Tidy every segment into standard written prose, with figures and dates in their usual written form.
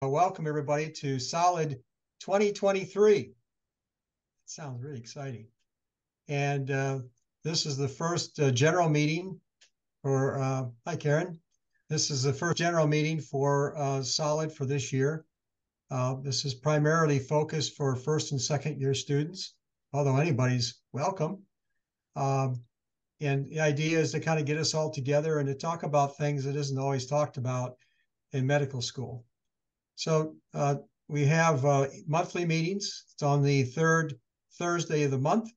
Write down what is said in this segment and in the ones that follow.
Welcome everybody to Solid 2023. It sounds really exciting. And this is the first general meeting for, hi Karen. This is the first general meeting for Solid for this year. This is primarily focused for first and second year students, although anybody's welcome. And the idea is to kind of get us all together and to talk about things that isn't always talked about in medical school. So we have monthly meetings. It's on the third Thursday of the month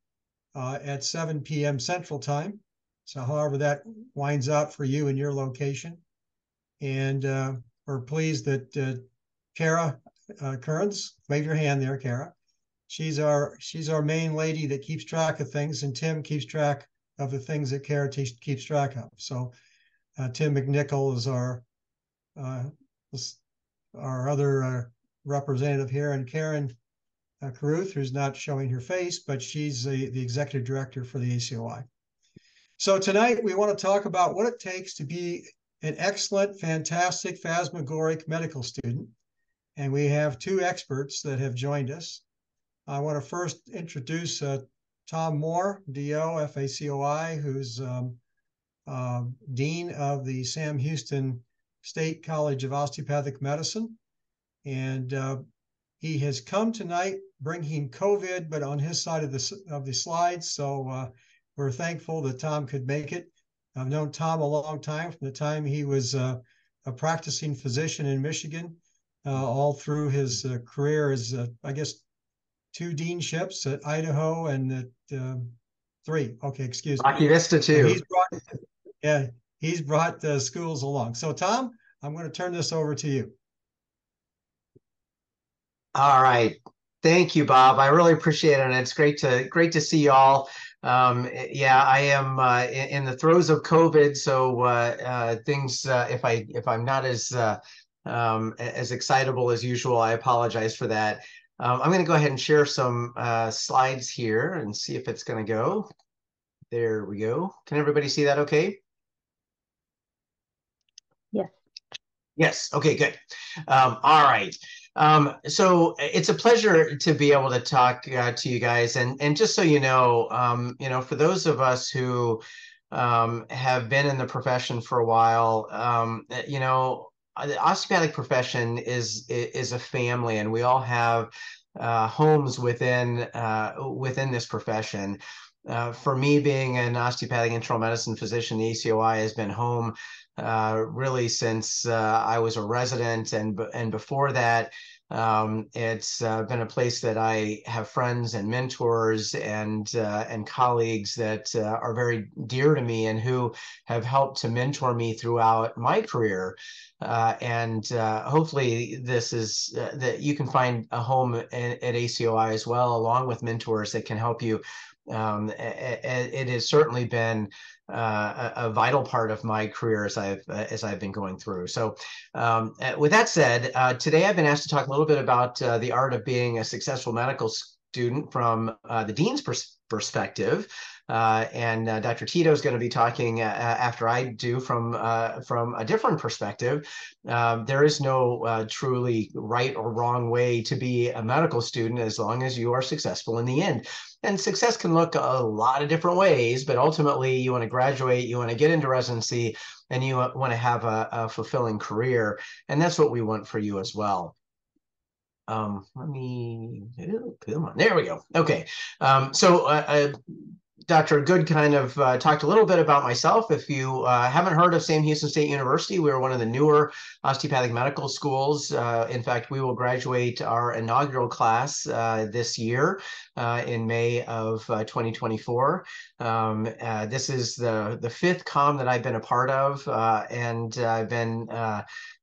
at 7 p.m. Central Time. So however that winds out for you in your location. And we're pleased that Kara Kearns, wave your hand there, Kara. She's our main lady that keeps track of things, and Tim keeps track of the things that Kara keeps track of. So Tim McNichol is our other representative here, and Karen Caruth, who's not showing her face, but she's the executive director for the ACOI. So tonight we want to talk about what it takes to be an excellent, fantastic, phantasmagoric medical student. And we have two experts that have joined us. I want to first introduce Tom Moore, DO, FACOI, who's Dean of the Sam Houston State College of Osteopathic Medicine. And he has come tonight bringing COVID, but on his side of the slides. So we're thankful that Tom could make it. I've known Tom a long time, from the time he was a practicing physician in Michigan, all through his career as, I guess, 2 deanships at Idaho and at 3. Okay, excuse me. Rocky Vista too. He's brought schools along. So Tom, I'm going to turn this over to you. All right. Thank you, Bob. I really appreciate it. And it's great to see you all. Yeah, I am in the throes of COVID. So things, if I'm not as excitable as usual, I apologize for that. I'm going to go ahead and share some slides here and see if it's going to go. There we go. Can everybody see that okay? Yes. Yes. Okay, good. All right. So it's a pleasure to be able to talk to you guys, and just so you know, for those of us who have been in the profession for a while, the osteopathic profession is a family, and we all have homes within this profession. For me, being an osteopathic internal medicine physician, the ACOI has been home really since I was a resident, and before that, it's been a place that I have friends and mentors and colleagues that are very dear to me and who have helped to mentor me throughout my career. And hopefully this is that you can find a home at ACOI as well, along with mentors that can help you. It has certainly been a vital part of my career as I've been going through. So with that said, today I've been asked to talk a little bit about the art of being a successful medical student from the dean's perspective. And Dr. Tito is going to be talking after I do from a different perspective. There is no truly right or wrong way to be a medical student as long as you are successful in the end. And success can look a lot of different ways, but ultimately you want to graduate, you want to get into residency, and you want to have a fulfilling career. And that's what we want for you as well. Come on, there we go. Okay, Dr. Good kind of talked a little bit about myself. If you haven't heard of Sam Houston State University, we're one of the newer osteopathic medical schools. In fact, we will graduate our inaugural class this year in May of 2024. This is the 5th COM that I've been a part of, and I've been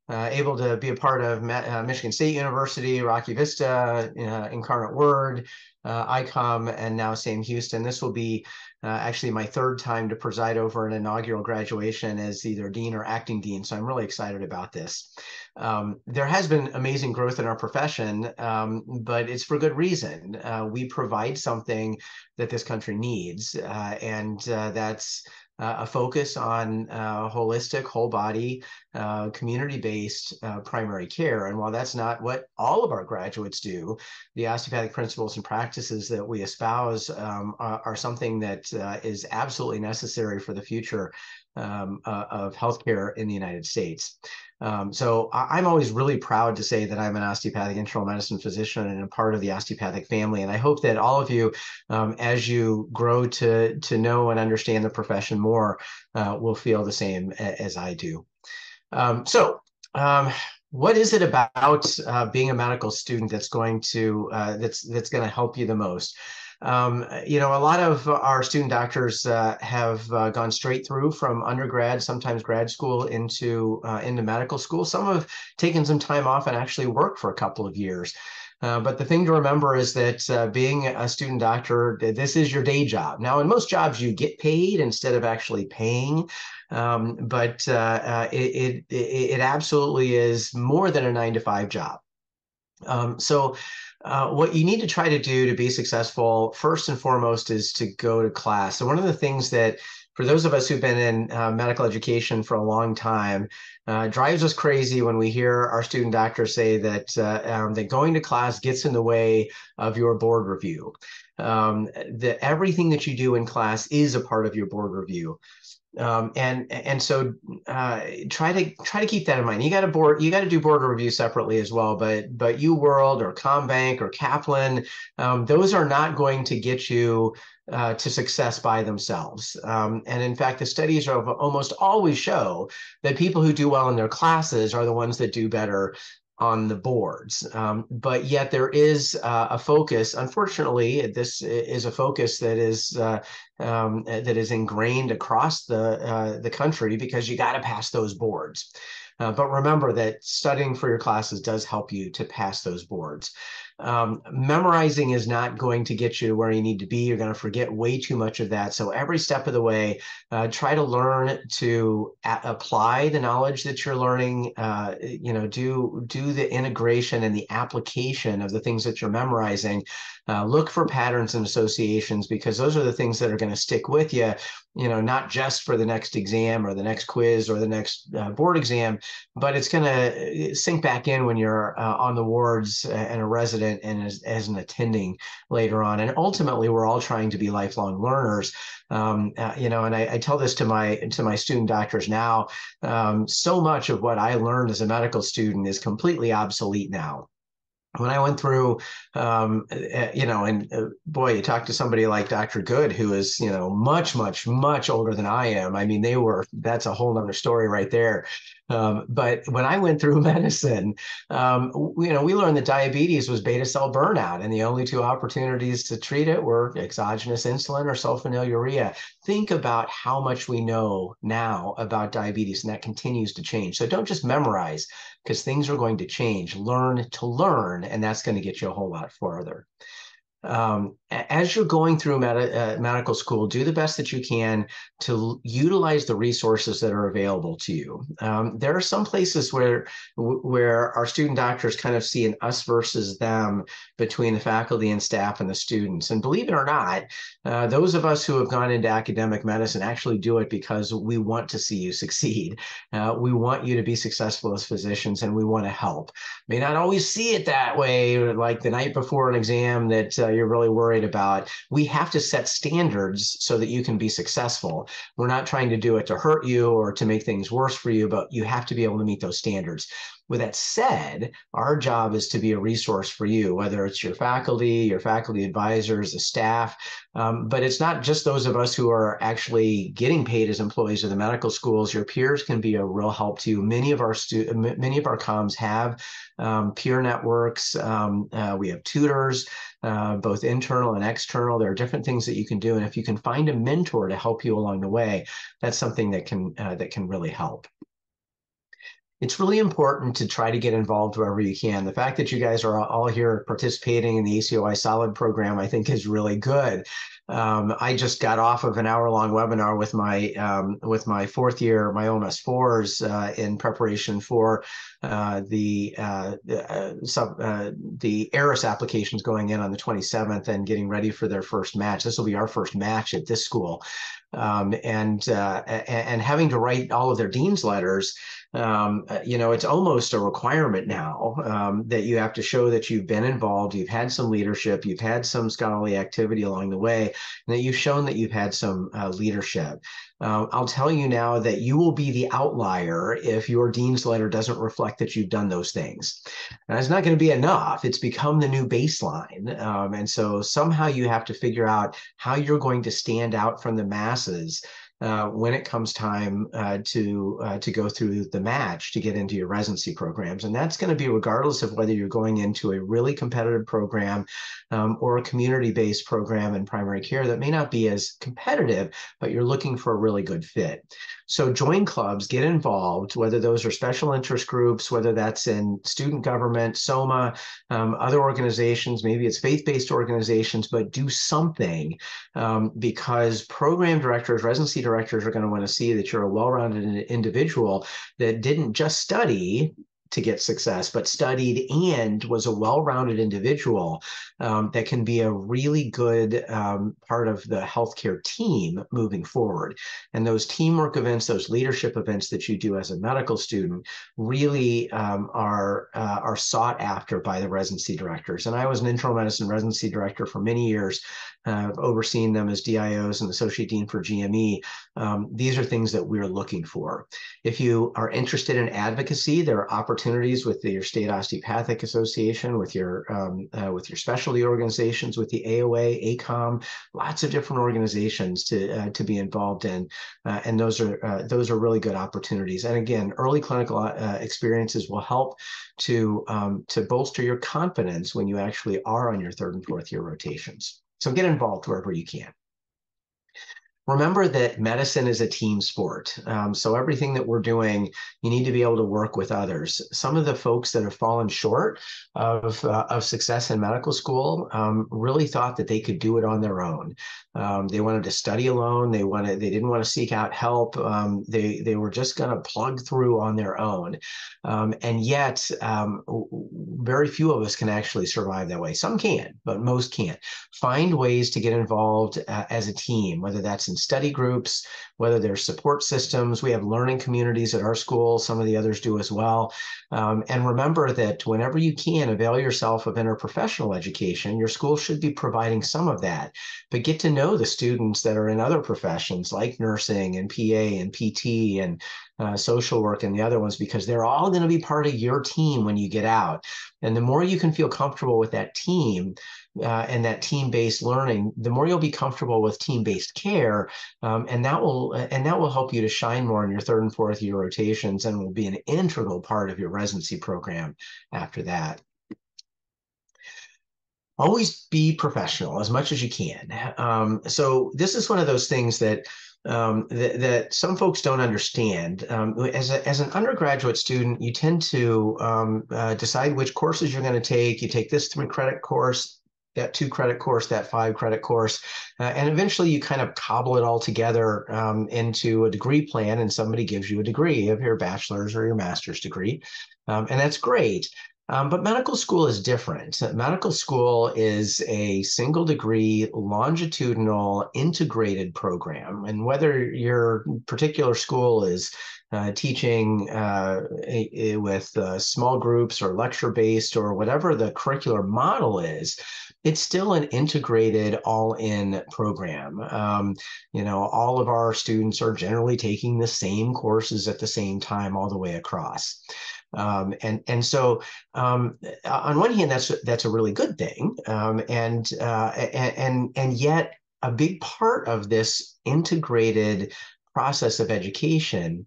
able to be a part of Michigan State University, Rocky Vista, Incarnate Word, ICOM, and now Sam Houston. This will be actually my 3rd time to preside over an inaugural graduation as either dean or acting dean, so I'm really excited about this. There has been amazing growth in our profession, but it's for good reason. We provide something that this country needs, and that's a focus on holistic, whole body, community-based primary care. And while that's not what all of our graduates do, the osteopathic principles and practices that we espouse are something that is absolutely necessary for the future of healthcare in the United States. So I'm always really proud to say that I'm an osteopathic internal medicine physician and a part of the osteopathic family. And I hope that all of you, as you grow to know and understand the profession more, will feel the same as I do. What is it about being a medical student that's going to that's going to help you the most? You know, a lot of our student doctors have gone straight through from undergrad, sometimes grad school, into medical school. Some have taken some time off and actually worked for a couple of years. But the thing to remember is that being a student doctor, this is your day job. Now, in most jobs, you get paid instead of actually paying. But it absolutely is more than a 9-to-5 job. What you need to try to do to be successful, first and foremost, is to go to class. So one of the things that, for those of us who've been in medical education for a long time, drives us crazy when we hear our student doctors say that going to class gets in the way of your board review. That everything that you do in class is a part of your board review. So try to keep that in mind. You got to do board review separately as well, but UWorld or ComBank or Kaplan, those are not going to get you to success by themselves. And in fact, the studies almost always show that people who do well in their classes are the ones that do better on the boards. But yet there is a focus. Unfortunately, this is a focus that is ingrained across the country, because you got to pass those boards. But remember that studying for your classes does help you to pass those boards. Memorizing is not going to get you to where you need to be. You're going to forget way too much of that. So every step of the way, try to learn to apply the knowledge that you're learning. You know, do the integration and the application of the things that you're memorizing. Look for patterns and associations, because those are the things that are going to stick with you. You know, not just for the next exam or the next quiz or the next board exam, but it's going to sink back in when you're on the wards and a resident and as an attending later on. And ultimately, we're all trying to be lifelong learners. You know, and I tell this to my student doctors now. So much of what I learned as a medical student is completely obsolete now. When I went through, you know, and boy, you talk to somebody like Dr. Good, who is, you know, much, much, much older than I am. I mean, that's a whole nother story right there. But when I went through medicine, you know, we learned that diabetes was beta cell burnout, and the only two opportunities to treat it were exogenous insulin or sulfonylurea. Think about how much we know now about diabetes, and that continues to change. So don't just memorize, because things are going to change. Learn to learn, and that's going to get you a whole lot farther. As you're going through medical school, do the best that you can to utilize the resources that are available to you. There are some places where our student doctors kind of see an us versus them between the faculty and staff and the students. And believe it or not, those of us who have gone into academic medicine actually do it because we want to see you succeed. We want you to be successful as physicians, and we want to help. May not always see it that way, like the night before an exam that you're really worried about. We have to set standards so that you can be successful. We're not trying to do it to hurt you or to make things worse for you, but you have to be able to meet those standards. With that said, our job is to be a resource for you, whether it's your faculty advisors, the staff, but it's not just those of us who are actually getting paid as employees of the medical schools. Your peers can be a real help to you. Many of our comms have peer networks. We have tutors, both internal and external. There are different things that you can do, and if you can find a mentor to help you along the way, that's something that can really help. It's really important to try to get involved wherever you can. The fact that you guys are all here participating in the ACOI Solid program, I think, is really good. I just got off of an hour-long webinar with my fourth year, my OMS4s, in preparation for the ARIS applications going in on the 27th and getting ready for their first match. This will be our first match at this school. and having to write all of their dean's letters. It's almost a requirement now that you have to show that you've been involved, you've had some leadership, you've had some scholarly activity along the way, and that you've shown that you've had some leadership. I'll tell you now that you will be the outlier if your dean's letter doesn't reflect that you've done those things. And it's not going to be enough. It's become the new baseline. And so somehow you have to figure out how you're going to stand out from the masses when it comes time to go through the match to get into your residency programs. And that's going to be regardless of whether you're going into a really competitive program or a community-based program in primary care that may not be as competitive, but you're looking for a really good fit. So join clubs, get involved, whether those are special interest groups, whether that's in student government, SOMA, other organizations, maybe it's faith-based organizations, but do something because program directors, residency directors are going to want to see that you're a well-rounded individual that didn't just study to get success, but studied and was a well-rounded individual that can be a really good part of the healthcare team moving forward. And those teamwork events, those leadership events that you do as a medical student really are sought after by the residency directors. And I was an internal medicine residency director for many years, overseeing them as DIOs and associate dean for GME. These are things that we're looking for. If you are interested in advocacy, there are opportunities with your state osteopathic association, with your specialty organizations, with the AOA, ACOM, lots of different organizations to be involved in, and those are really good opportunities. And again, early clinical experiences will help to bolster your confidence when you actually are on your third and fourth year rotations. So get involved wherever you can. Remember that medicine is a team sport. So everything that we're doing, you need to be able to work with others. Some of the folks that have fallen short of success in medical school really thought that they could do it on their own. They wanted to study alone. They didn't want to seek out help. They were just going to plug through on their own. And yet, very few of us can actually survive that way. Some can, but most can't. Find ways to get involved as a team, whether that's in study groups, whether there's support systems. We have learning communities at our school. Some of the others do as well. And remember that whenever you can, avail yourself of interprofessional education. Your school should be providing some of that, but get to know the students that are in other professions like nursing and PA and PT and social work and the other ones, because they're all going to be part of your team when you get out. And the more you can feel comfortable with that team and that team-based learning, the more you'll be comfortable with team-based care, and that will help you to shine more in your third and fourth year rotations, and will be an integral part of your residency program after that. Always be professional as much as you can. So this is one of those things that that some folks don't understand. As an undergraduate student, you tend to decide which courses you're going to take. You take this 3-credit course, that 2-credit course, that 5-credit course, and eventually you kind of cobble it all together into a degree plan, and somebody gives you a degree of your bachelor's or your master's degree, and that's great. But medical school is different. Medical school is a single degree, longitudinal, integrated program. And whether your particular school is teaching with small groups or lecture-based or whatever the curricular model is, it's still an integrated all-in program. All of our students are generally taking the same courses at the same time all the way across. So on one hand, that's a really good thing, and yet a big part of this integrated process of education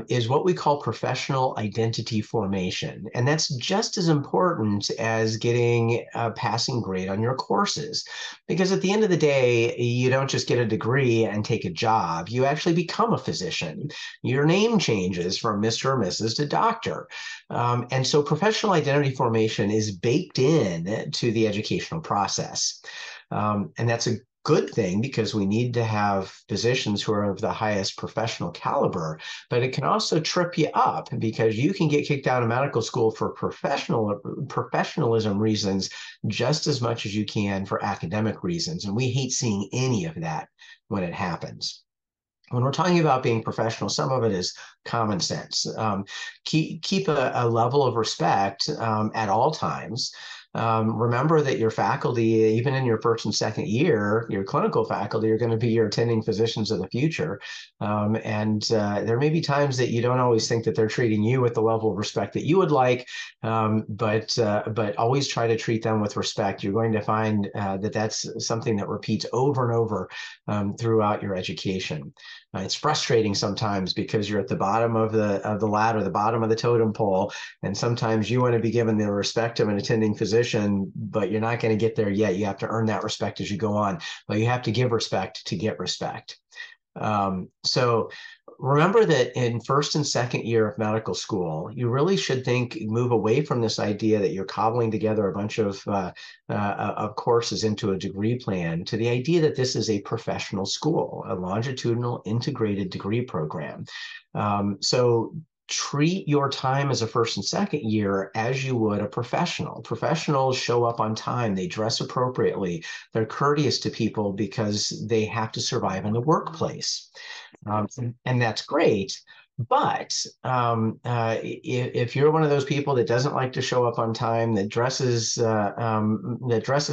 is what we call professional identity formation. And that's just as important as getting a passing grade on your courses. Because at the end of the day, you don't just get a degree and take a job. You actually become a physician. Your name changes from Mr. or Mrs. to Doctor. And so professional identity formation is baked in to the educational process. And that's a good thing, because we need to have physicians who are of the highest professional caliber, but it can also trip you up, because you can get kicked out of medical school for professionalism reasons just as much as you can for academic reasons. And we hate seeing any of that when it happens. When we're talking about being professional, some of it is common sense. Keep a level of respect at all times. Remember that your faculty, even in your first and second year, your clinical faculty are going to be your attending physicians of the future. And there may be times that you don't always think that they're treating you with the level of respect that you would like, but always try to treat them with respect. You're going to find that that's something that repeats over and over throughout your education. It's frustrating sometimes because you're at the bottom of the ladder, the bottom of the totem pole, and sometimes you want to be given the respect of an attending physician, but you're not going to get there yet. You have to earn that respect as you go on, but you have to give respect to get respect. So remember that in first and second year of medical school, you really should move away from this idea that you're cobbling together a bunch of courses into a degree plan to the idea that this is a professional school, a longitudinal integrated degree program. So treat your time as a first and second year as you would a professional. Professionals show up on time. They dress appropriately. They're courteous to people because they have to survive in the workplace. And that's great. But if you're one of those people that doesn't like to show up on time, that dresses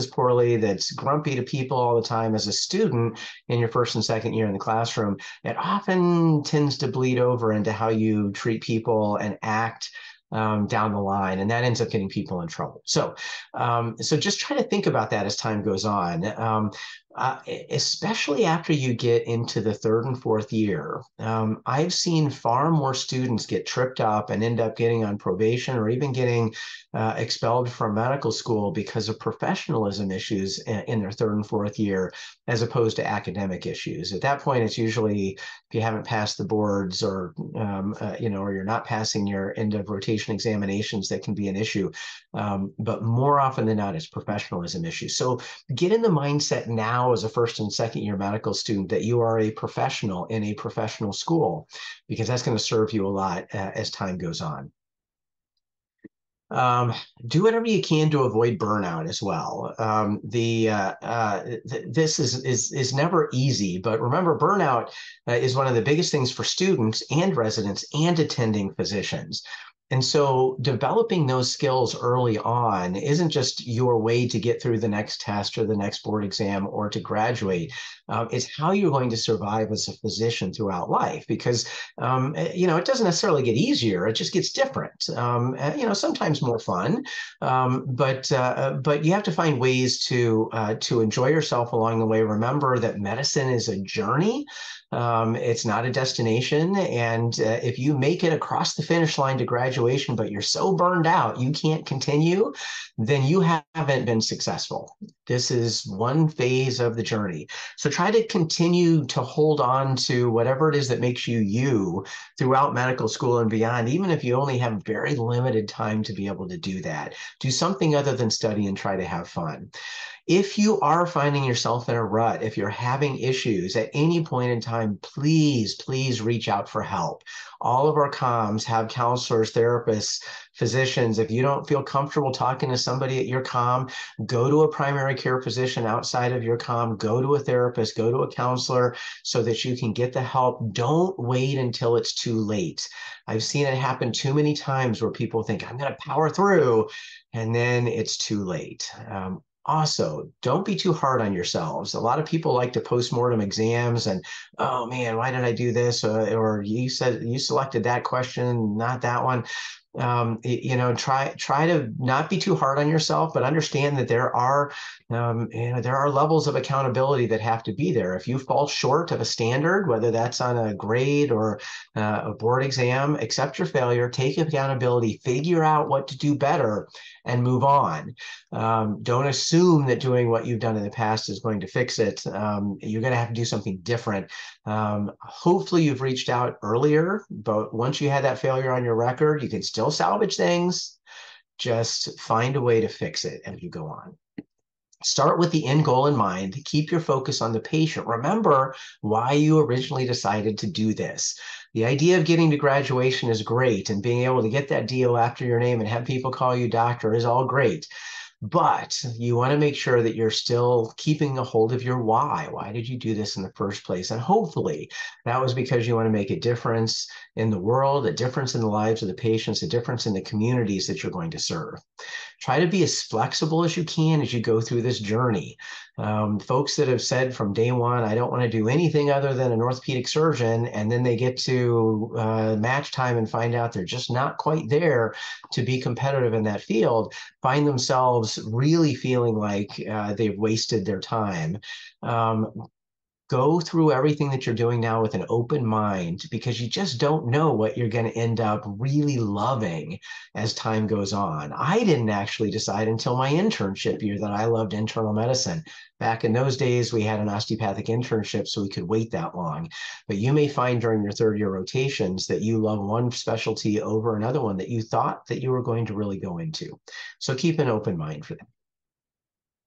poorly, that's grumpy to people all the time as a student in your first and second year in the classroom, it often tends to bleed over into how you treat people and act down the line, and that ends up getting people in trouble. So just try to think about that as time goes on. Especially after you get into the third and fourth year. I've seen far more students get tripped up and end up getting on probation or even getting expelled from medical school because of professionalism issues in their third and fourth year, as opposed to academic issues. At that point, it's usually if you haven't passed the boards or or you're not passing your end of rotation examinations that can be an issue. But more often than not, it's professionalism issues. So get in the mindset now as a first and second year medical student that you are a professional in a professional school, because that's going to serve you a lot as time goes on. Do whatever you can to avoid burnout as well. This is never easy, but remember, burnout is one of the biggest things for students and residents and attending physicians. And so developing those skills early on isn't just your way to get through the next test or the next board exam or to graduate. It's how you're going to survive as a physician throughout life, because, it doesn't necessarily get easier. It just gets different, sometimes more fun. But you have to find ways to enjoy yourself along the way. Remember that medicine is a journey. It's not a destination. And if you make it across the finish line to graduation, but you're so burned out you can't continue, then you haven't been successful. This is one phase of the journey. So try to continue to hold on to whatever it is that makes you you throughout medical school and beyond, even if you only have very limited time to be able to do that. Do something other than study and try to have fun. If you are finding yourself in a rut, if you're having issues at any point in time, please reach out for help. All of our comms have counselors, therapists, physicians. If you don't feel comfortable talking to somebody at your comm, go to a primary care physician outside of your comm, go to a therapist, go to a counselor so that you can get the help. Don't wait until it's too late. I've seen it happen too many times where people think, I'm going to power through, and then it's too late. Also, don't be too hard on yourselves. A lot of people like to postmortem exams and, oh man, why did I do this? Or you said you selected that question, not that one. Try to not be too hard on yourself, but understand that there are levels of accountability that have to be there. If you fall short of a standard, whether that's on a grade or a board exam, accept your failure, take accountability, figure out what to do better, and move on. Don't assume that doing what you've done in the past is going to fix it. You're going to have to do something different. Hopefully you've reached out earlier, but once you had that failure on your record, you can still salvage things. Just find a way to fix it as you go on. Start with the end goal in mind. Keep your focus on the patient. Remember why you originally decided to do this. The idea of getting to graduation is great, and being able to get that DO after your name and have people call you doctor is all great. but you want to make sure that you're still keeping a hold of your why. Why did you do this in the first place? And hopefully that was because you want to make a difference in the world, a difference in the lives of the patients, a difference in the communities that you're going to serve. Try to be as flexible as you can as you go through this journey. Folks that have said from day one, I don't want to do anything other than an orthopedic surgeon, and then they get to match time and find out they're just not quite there to be competitive in that field, find themselves really feeling like they've wasted their time. Go through everything that you're doing now with an open mind, because you just don't know what you're going to end up really loving as time goes on. I didn't actually decide until my internship year that I loved internal medicine. Back in those days, we had an osteopathic internship, so we could wait that long. But you may find during your third-year rotations that you love one specialty over another one that you thought that you were going to really go into. So keep an open mind for that.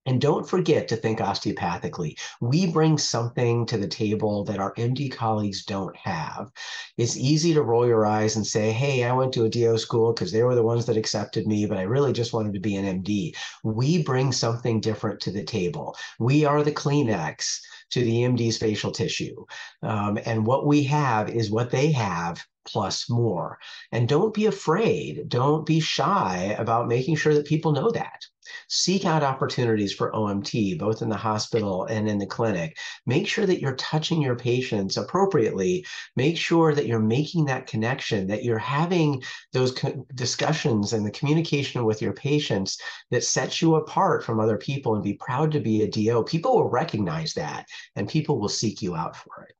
And don't forget to think osteopathically. We bring something to the table that our MD colleagues don't have. It's easy to roll your eyes and say, hey, I went to a DO school because they were the ones that accepted me, but I really just wanted to be an MD. We bring something different to the table. We are the Kleenex to the MD's facial tissue. And what we have is what they have, plus more. And don't be afraid. Don't be shy about making sure that people know that. Seek out opportunities for OMT, both in the hospital and in the clinic. Make sure that you're touching your patients appropriately. Make sure that you're making that connection, that you're having those discussions and the communication with your patients that sets you apart from other people, and be proud to be a DO. People will recognize that, and people will seek you out for it.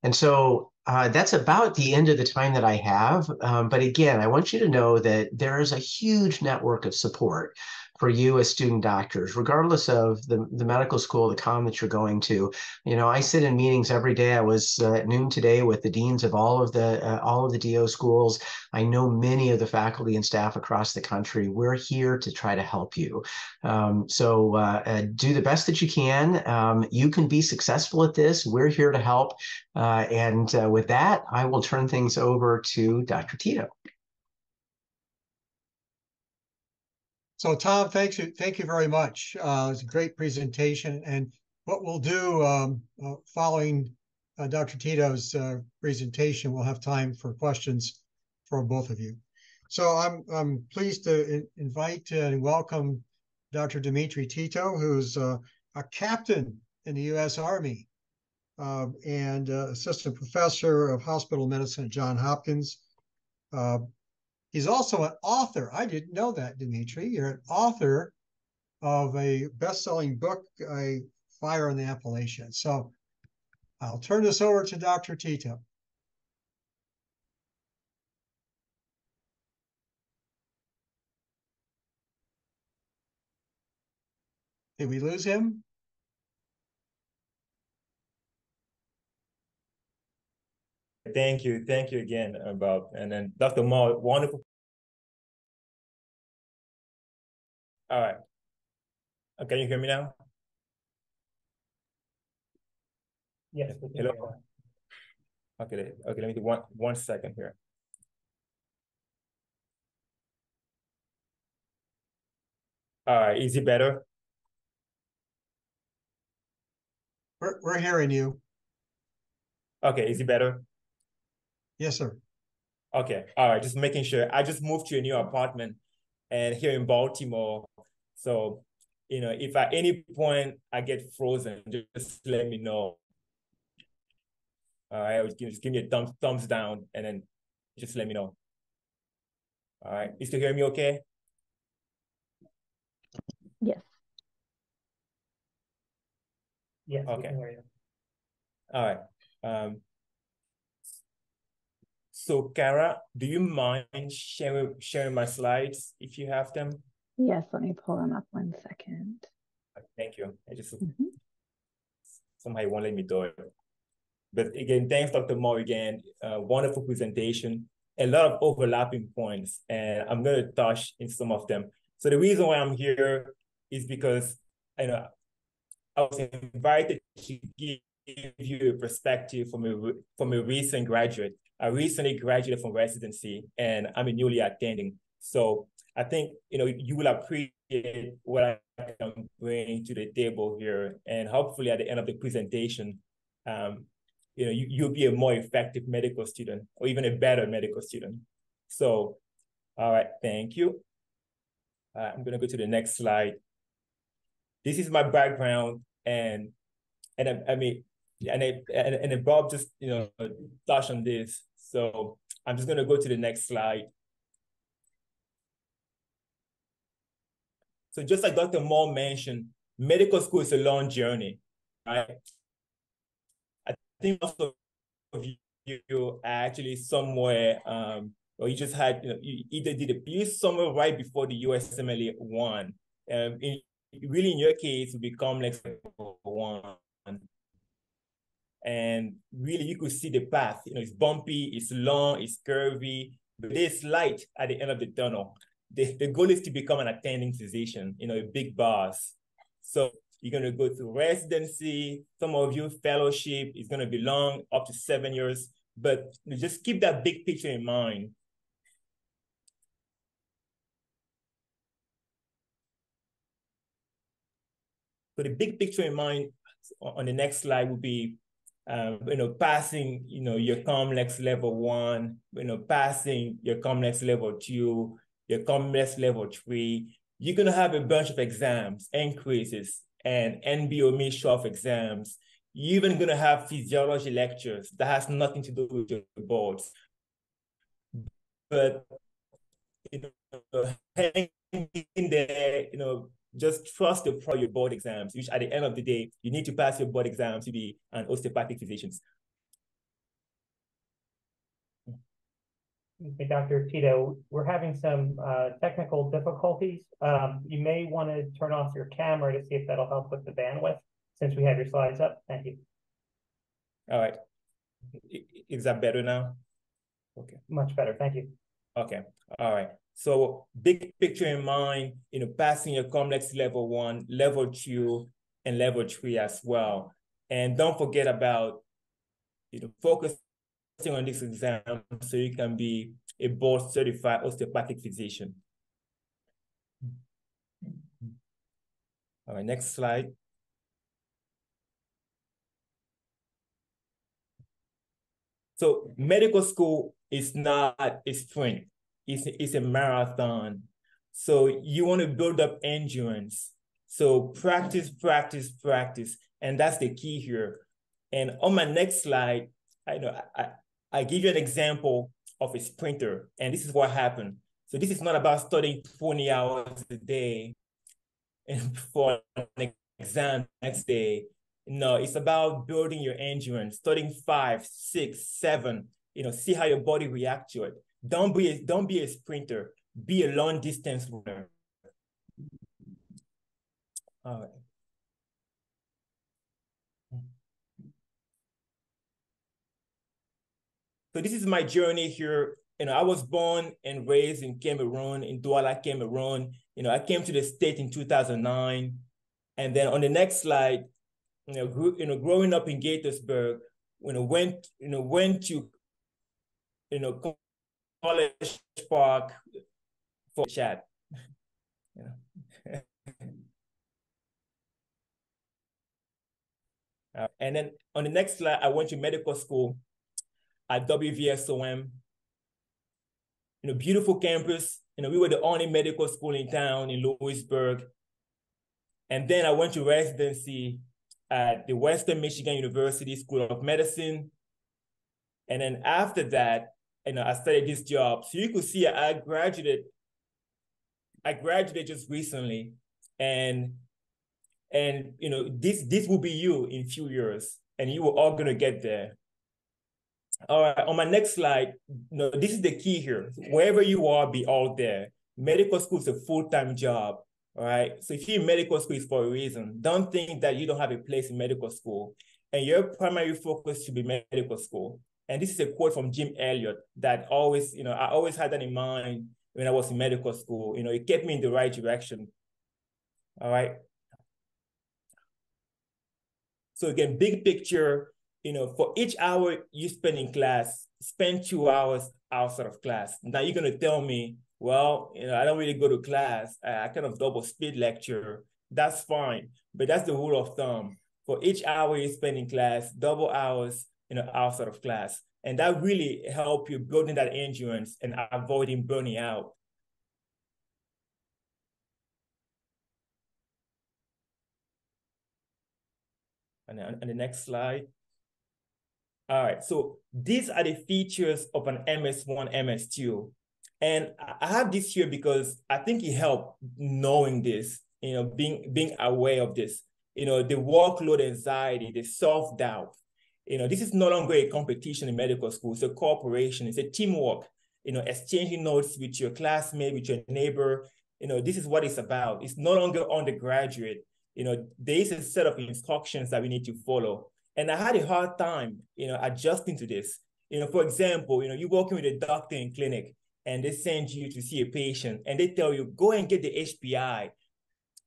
And so that's about the end of the time that I have. But again, I want you to know that there is a huge network of support for you as student doctors, regardless of the medical school, the COM that you're going to. You know, I sit in meetings every day. I was at noon today with the deans of all of the DO schools. I know many of the faculty and staff across the country. We're here to try to help you. So do the best that you can. You can be successful at this. We're here to help. With that, I will turn things over to Dr. Tito. So Tom, thank you very much. It was a great presentation. And what we'll do following Dr. Tito's presentation, we'll have time for questions from both of you. So I'm pleased to invite and welcome Dr. Dimitri Tito, who's a captain in the U.S. Army and assistant professor of hospital medicine at Johns Hopkins. He's also an author. I didn't know that, Dimitri. You're an author of a best-selling book, Fire in the Appalachians. So I'll turn this over to Dr. Tito. Did we lose him? Thank you again, Bob. And then Dr. Moore, wonderful. All right. Can you hear me now? Yes. Hello. Okay. Let me do one second here. All right. Is it better? We're hearing you. Okay. Is it better? Yes, sir. Okay. All right. Just making sure. I just moved to a new apartment and here in Baltimore. So, you know, if at any point I get frozen, just let me know. All right. Just give me a thumbs down and then just let me know. All right. You still hear me okay? Yes. Yes. Okay. All right. So Kara, do you mind sharing my slides if you have them? Yes, let me pull them up 1 second. Thank you. I just somehow won't let me do it. But again, thanks, Dr. Moore, again. Wonderful presentation. A lot of overlapping points, and I'm going to touch in some of them. So the reason why I'm here is because I was invited to give you a perspective from a recent graduate. I recently graduated from residency, and I'm a newly attending. So I think, you will appreciate what I can bring to the table here. And hopefully at the end of the presentation, you'll be a more effective medical student or even a better medical student. So, all right, thank you. I'm gonna go to the next slide. This is my background, and Bob just touched on this. So I'm just gonna go to the next slide. So just like Dr. Moore mentioned, medical school is a long journey, right? I think most of you are actually somewhere, or you just had, you either did a PhD somewhere right before the USMLE 1. Really, in your case, it would be complex level 1. And really, you could see the path. It's bumpy, it's long, it's curvy, but there's light at the end of the tunnel. The goal is to become an attending physician, a big boss. So you're going to go through residency. Some of you, fellowship is going to be long, up to 7 years. But just keep that big picture in mind. So the big picture in mind on the next slide would be, passing, your COMLEX level 1, passing your COMLEX level 2, your COMLEX level 3. You're going to have a bunch of exams, NCREASes, and NBOME SHOF exams. You're even going to have physiology lectures that has nothing to do with your boards. But, hang in there, just trust your board exams, which at the end of the day, you need to pass your board exams to be an osteopathic physician. Okay, Dr. Tito, we're having some technical difficulties. You may want to turn off your camera to see if that'll help with the bandwidth, since we have your slides up. Thank you. All right. Is that better now? Okay. Much better. Thank you. Okay. All right. So big picture in mind, passing your COMLEX level 1, level 2, and level 3 as well. And don't forget about, focusing on this exam so you can be a board certified osteopathic physician. All right, next slide. So medical school is not a sprint. It's a marathon. So you want to build up endurance. So practice, practice, practice. And that's the key here. And on my next slide, I give you an example of a sprinter. And this is what happened. So this is not about studying 20 hours a day and for an exam next day. No, it's about building your endurance, studying 5, 6, 7, see how your body reacts to it. Don't be a sprinter, be a long distance runner. All right. So this is my journey here. I was born and raised in Cameroon, in Douala, Cameroon. I came to the state in 2009. And then on the next slide, growing up in Gaithersburg, went to, College Park for chat. And then on the next slide, I went to medical school at WVSOM. Beautiful campus. We were the only medical school in town in Lewisburg. And then I went to residency at the Western Michigan University School of Medicine. And then after that, I started this job. So you could see I graduated just recently. And this will be you in a few years, and you are all gonna get there. All right, on my next slide, this is the key here. Wherever you are, be all there. Medical school is a full-time job, all right? So if you're in medical school, it's for a reason. Don't think that you don't have a place in medical school, and your primary focus should be medical school. And this is a quote from Jim Elliot that always, I always had that in mind when I was in medical school. It kept me in the right direction, all right? So again, big picture, for each hour you spend in class, spend 2 hours outside of class. Now you're gonna tell me well, I don't really go to class. I kind of double speed lecture. That's fine. But that's the rule of thumb. For each hour you spend in class, double hours, outside of class. And that really help you building that endurance and avoiding burning out. And on the next slide. All right, so these are the features of an MS1, MS2. And I have this here because I think it helped knowing this, being aware of this, the workload anxiety, the self-doubt. This is no longer a competition in medical school. It's a cooperation, it's a teamwork, exchanging notes with your classmate, with your neighbor. This is what it's about. It's no longer undergraduate. There is a set of instructions that we need to follow. And I had a hard time, adjusting to this. For example, you're working with a doctor in clinic and they send you to see a patient and they tell you, go and get the HPI.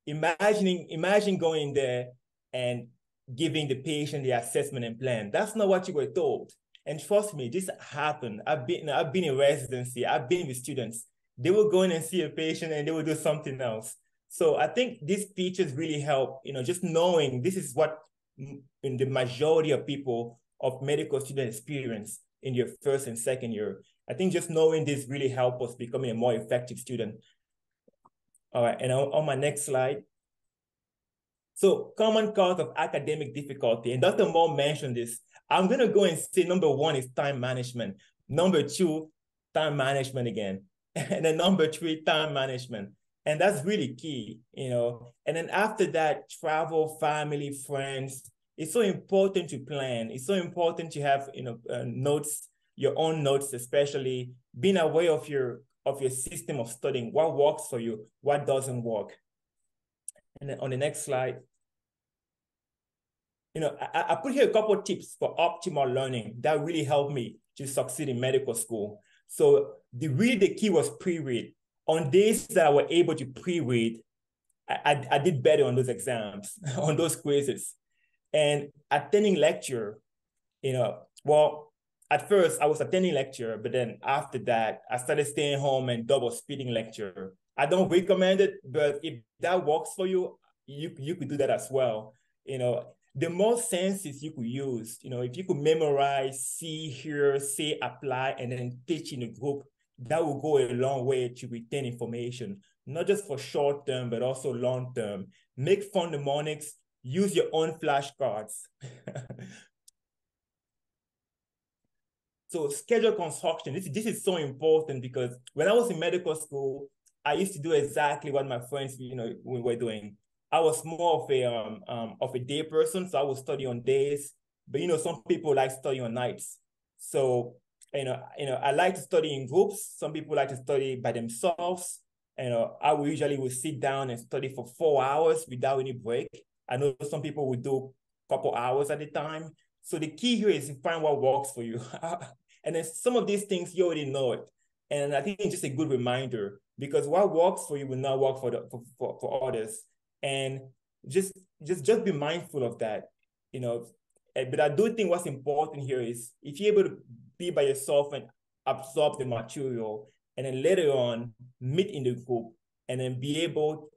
Imagine going there and giving the patient the assessment and plan. That's not what you were told. And trust me, this happened. I've been in residency. I've been with students. They will go in and see a patient and they will do something else. So I think these features really help, just knowing this is what in the majority of people of medical student experience in your first and second year. I think just knowing this really helps us becoming a more effective student. All right, and on my next slide. So common cause of academic difficulty, and Dr. Moore mentioned this. I'm gonna go and say number one is time management. Number two, time management again. And then number three, time management. And that's really key, And then after that, travel, family, friends. It's so important to plan. It's so important to have, notes, your own notes, especially being aware of your system of studying, what works for you, what doesn't work. And then on the next slide, I put here a couple of tips for optimal learning that really helped me to succeed in medical school. So the key was pre-read. On days that I were able to pre-read, I did better on those exams, on those quizzes. And attending lecture, well, at first I was attending lecture, but then after that, I started staying home and double speeding lecture. I don't recommend it, but if that works for you, you could do that as well. The more senses you could use, if you could memorize, see, hear, say, apply, and then teach in a group, that will go a long way to retain information, not just for short term, but also long term. Make fun mnemonics, use your own flashcards. So schedule construction, this is so important because when I was in medical school, I used to do exactly what my friends, were doing. I was more of a day person, so I would study on days, but some people like studying on nights. So I like to study in groups. Some people like to study by themselves. I would sit down and study for 4 hours without any break. I know some people would do a couple hours at a time. So the key here is to find what works for you. And then some of these things, you already know it. And I think it's just a good reminder because what works for you will not work for others. And just be mindful of that, But I do think what's important here is if you're able to be by yourself and absorb the material, and then later on meet in the group, and then be able,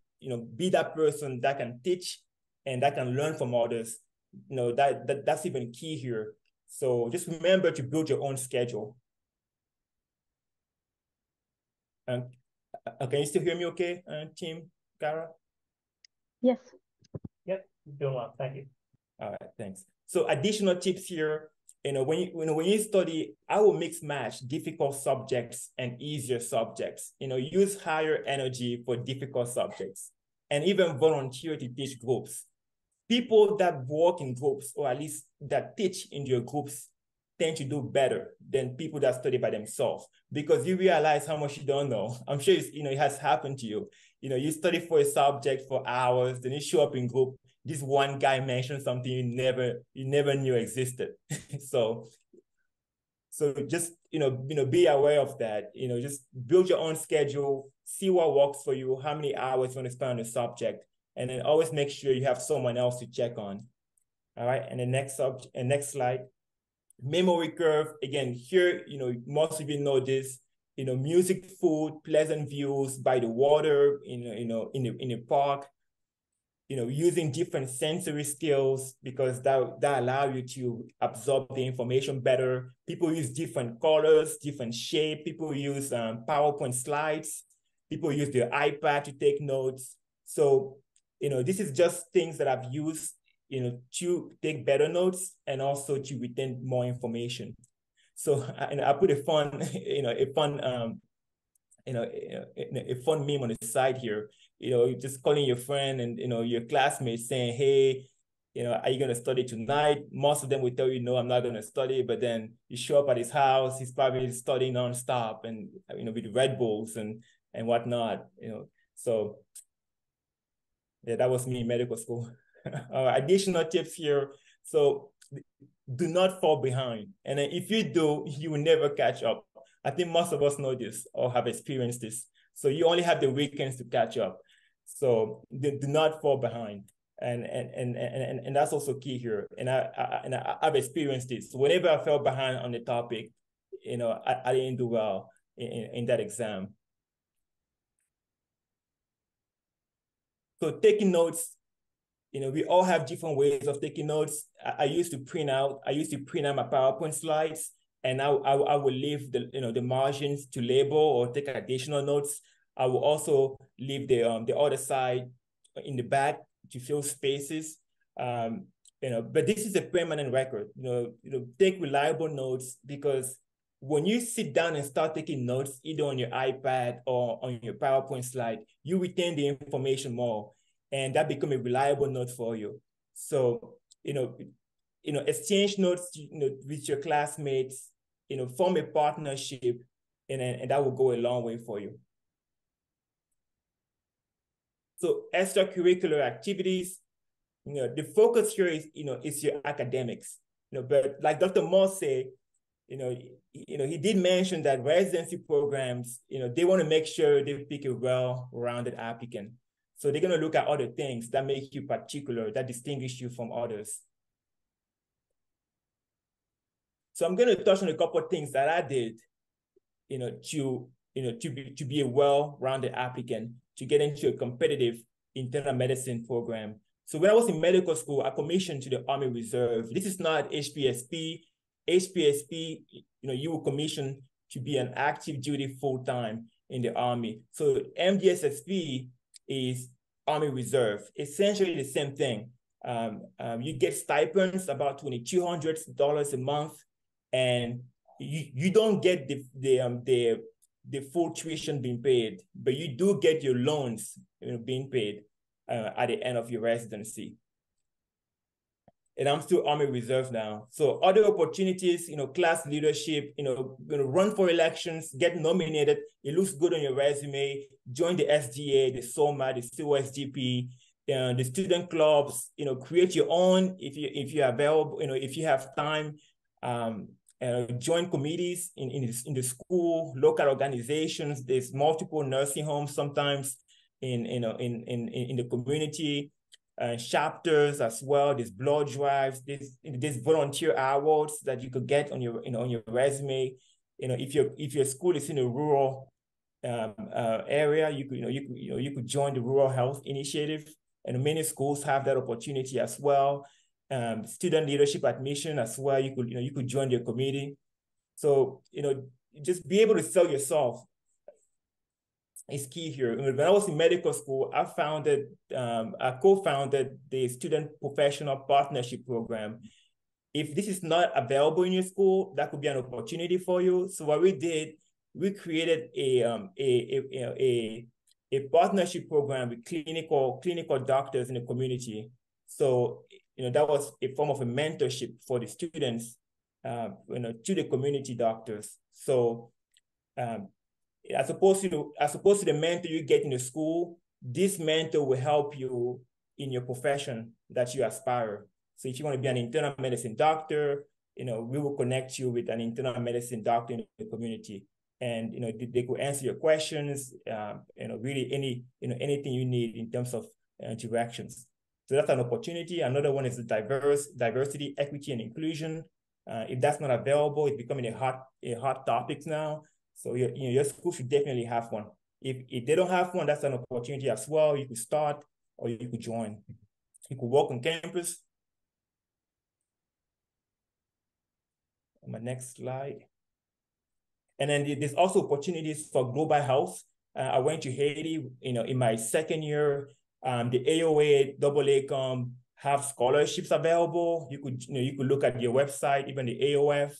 be that person that can teach and that can learn from others, that's even key here. So just remember to build your own schedule. Can you still hear me okay, team, Cara? Yes. Yep, doing well, thank you. All right, thanks. So additional tips here, when you study, I will mix match difficult subjects and easier subjects. Use higher energy for difficult subjects and even volunteer to teach groups. People that work in groups, or at least that teach in your groups, tend to do better than people that study by themselves because you realize how much you don't know. I'm sure it has happened to you. You study for a subject for hours, then you show up in group. This one guy mentioned something you never knew existed. so just be aware of that. Just build your own schedule, see what works for you, how many hours you want to spend on the subject, and then always make sure you have someone else to check on. All right, and the next slide. Memory curve, again, here, most of you know this. music, food, pleasant views by the water, in the park, using different sensory skills, because that allow you to absorb the information better. People use different colors, different shape. People use PowerPoint slides. People use their iPad to take notes. So, this is just things that I've used, to take better notes and also to retain more information. So, I put a fun meme on the side here, just calling your friend and, your classmates saying, hey, are you going to study tonight? Most of them will tell you, no, I'm not going to study. But then you show up at his house, he's probably studying nonstop and, with Red Bulls and whatnot, So yeah, that was me in medical school. Additional tips here. So do not fall behind. And if you do, you will never catch up. I think most of us know this or have experienced this. So you only have the weekends to catch up. So do not fall behind. And that's also key here. And I've experienced this. So whenever I fell behind on the topic, I didn't do well in that exam. So taking notes, we all have different ways of taking notes. I used to print out my PowerPoint slides, and I will leave the margins to label or take additional notes. I will also leave the other side in the back to fill spaces. But this is a permanent record. Take reliable notes, because when you sit down and start taking notes, either on your iPad or on your PowerPoint slide, you retain the information more, and that becomes a reliable note for you. So, exchange notes, with your classmates, form a partnership, and that will go a long way for you. So extracurricular activities, the focus here is your academics, but like Dr. Moss said, he did mention that residency programs, they want to make sure they pick a well-rounded applicant. So they're going to look at other things that make you particular, that distinguish you from others. So I'm going to touch on a couple of things that I did, to be a well-rounded applicant, to get into a competitive internal medicine program. So when I was in medical school, I commissioned to the Army Reserve. This is not HPSP. HPSP, you will commission to be an active duty full-time in the Army. So MDSSP is Army Reserve, essentially the same thing. You get stipends, about $2,200 a month, and you don't get the full tuition being paid, but you do get your loans being paid at the end of your residency. And I'm still Army Reserve now. So other opportunities, class leadership, run for elections, get nominated. It looks good on your resume. Join the SDA, the SOMA, the COSDP, the student clubs. Create your own if you are available. If you have time. Join committees in the school, local organizations. There's multiple nursing homes sometimes in the community. Chapters as well. There's blood drives. There's volunteer awards that you could get on your resume. If your school is in a rural area, you could join the Rural Health Initiative, and many schools have that opportunity as well. Student leadership admission as well. You could join your committee. So just be able to sell yourself is key here. When I was in medical school, I co-founded the Student Professional Partnership Program. If this is not available in your school, that could be an opportunity for you. So what we did, we created a partnership program with clinical doctors in the community. So that was a form of a mentorship for the students, to the community doctors. So as opposed to the mentor you get in the school, this mentor will help you in your profession that you aspire. So if you want to be an internal medicine doctor, we will connect you with an internal medicine doctor in the community, and they could answer your questions. Really anything you need in terms of directions. So that's an opportunity. Another one is the diversity, equity, and inclusion. If that's not available, it's becoming a hot topic now. So your school should definitely have one. If they don't have one, that's an opportunity as well. You could start or you could join. You could work on campus. On my next slide. And then there's also opportunities for global health. I went to Haiti, in my second year. The AOA, AACOM have scholarships available. You could look at your website, even the AOF.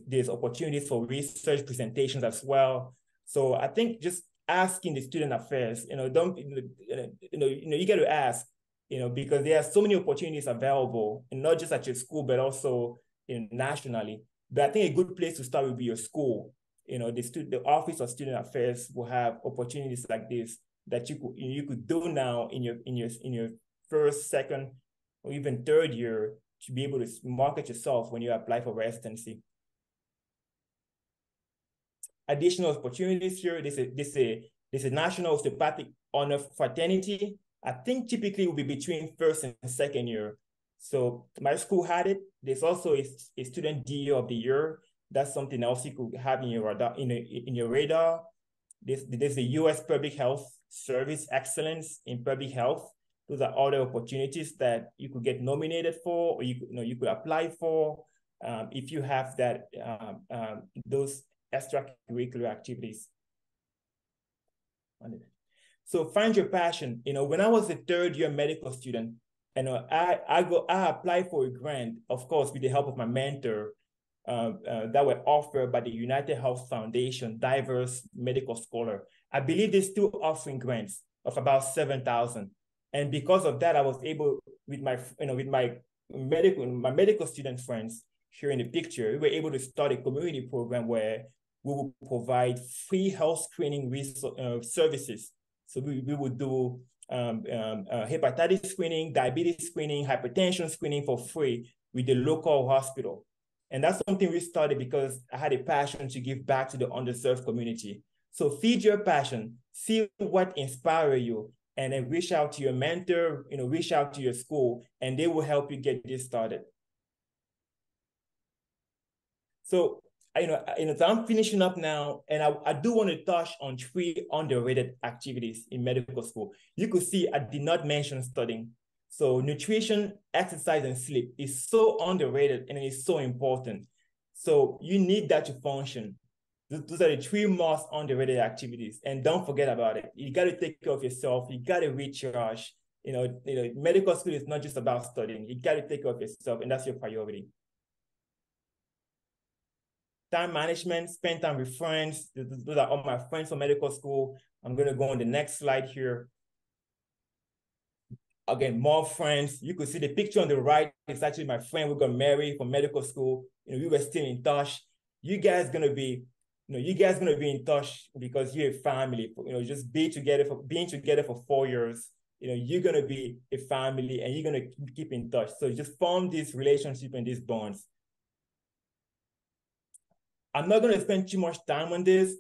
There's opportunities for research presentations as well. So I think just asking the student affairs, you got to ask, because there are so many opportunities available, and not just at your school, but also nationally. But I think a good place to start would be your school. The Office of Student Affairs will have opportunities like this that you could do now in your first, second, or even third year to be able to market yourself when you apply for residency. Additional opportunities here. This is a National Osteopathic Honor Fraternity. I think typically it will be between first and second year. So my school had it. There's also a student DO of the year. That's something else you could have in your radar. In your radar. There's the U.S. Public Health Service Excellence in Public Health. Those are other opportunities that you could get nominated for, or you could apply for if you have that those extracurricular activities. So find your passion. When I was a third-year medical student, I applied for a grant, of course, with the help of my mentor, that were offered by the United Health Foundation Diverse Medical Scholar. I believe they're still offering grants of about $7,000, and because of that, I was able, with my medical student friends here in the picture, we were able to start a community program where we will provide free health screening services. So we would do hepatitis screening, diabetes screening, hypertension screening for free with the local hospital. And that's something we started because I had a passion to give back to the underserved community. So feed your passion, see what inspires you, and then reach out to your mentor, reach out to your school, and they will help you get this started. So, so I'm finishing up now, and I do want to touch on 3 underrated activities in medical school. You could see I did not mention studying. So nutrition, exercise, and sleep is so underrated and it's so important. So you need that to function. Those are the 3 most underrated activities, and don't forget about it. You got to take care of yourself. You got to recharge. Medical school is not just about studying. You got to take care of yourself, and that's your priority. Time management, spend time with friends. Those are all my friends from medical school. I'm going to go on the next slide here. Again, more friends. You could see the picture on the right. It's actually my friend who got married from medical school. We were still in touch. You guys gonna be in touch because you're a family. Just being together for 4 years. You're gonna be a family, and you're gonna keep in touch. So just form this relationship and these bonds. I'm not gonna spend too much time on this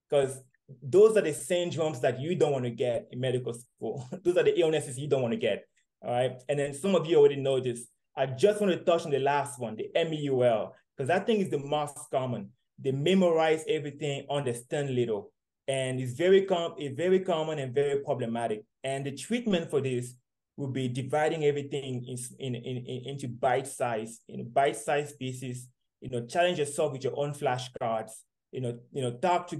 because those are the syndromes that you don't want to get in medical school. Those are the illnesses you don't want to get, all right? And then some of you already know this. I just want to touch on the last one, the MEUL, because I think it's the most common. They memorize everything, understand little, and it's very common and very problematic. And the treatment for this will be dividing everything into bite-sized pieces. Challenge yourself with your own flashcards. Talk to